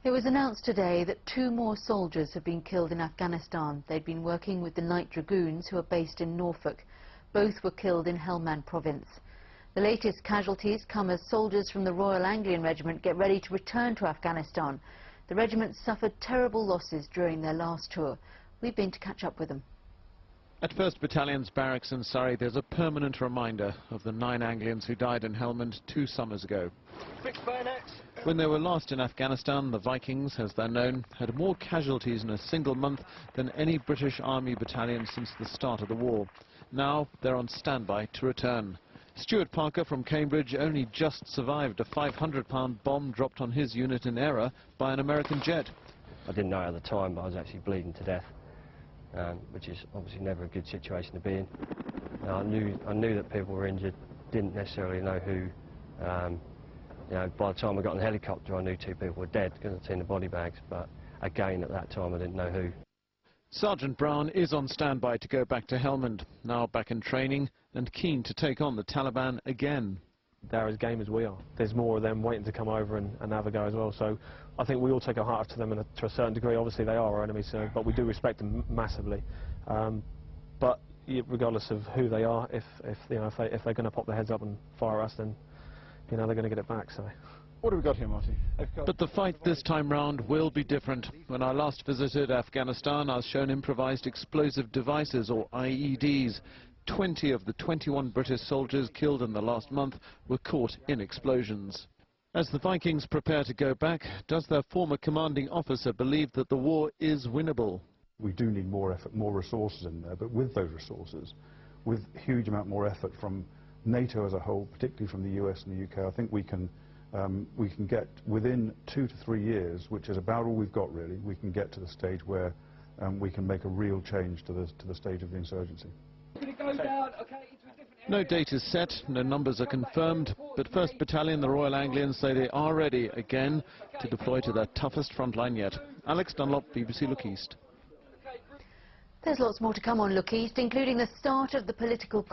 It was announced today that 2 more soldiers have been killed in Afghanistan. They'd been working with the Night Dragoons, who are based in Norfolk. Both were killed in Helmand province. The latest casualties come as soldiers from the Royal Anglian Regiment get ready to return to Afghanistan. The regiment suffered terrible losses during their last tour. We've been to catch up with them. At 1st Battalion's barracks in Surrey, there's a permanent reminder of the 9 Anglians who died in Helmand 2 summers ago. Fixed bayonets. When they were last in Afghanistan, the Vikings, as they're known, had more casualties in a single month than any British Army battalion since the start of the war. Now they're on standby to return. Stuart Parker from Cambridge only just survived a 500-pound bomb dropped on his unit in error by an American jet. I didn't know at the time, but I was actually bleeding to death, which is obviously never a good situation to be in. I knew that people were injured, didn't necessarily know who. You know, by the time I got on the helicopter, I knew 2 people were dead because I'd seen the body bags, but again, at that time, I didn't know who. Sergeant Brown is on standby to go back to Helmand, now back in training and keen to take on the Taliban again. They're as game as we are. There's more of them waiting to come over and have a go as well. So I think we all take our heart to them, and to a certain degree, obviously they are our enemies, but we do respect them massively. But regardless of who they are, if they're going to pop their heads up and fire us, then they're going to get it back. So. What have we got here, Marty? But the fight this time round will be different. When I last visited Afghanistan, I was shown improvised explosive devices, or IEDs. 20 of the 21 British soldiers killed in the last month were caught in explosions. As the Vikings prepare to go back, does their former commanding officer believe that the war is winnable? We do need more effort, more resources in there, but with those resources, with a huge amount more effort from NATO as a whole, particularly from the US and the UK, I think we can get within 2 to 3 years, which is about all we've got really, we can get to the stage where we can make a real change to the stage of the insurgency. No date is set, no numbers are confirmed, but 1st Battalion, the Royal Anglians, say they are ready again to deploy to their toughest frontline yet. Alex Dunlop, BBC Look East. There's lots more to come on Look East, including the start of the political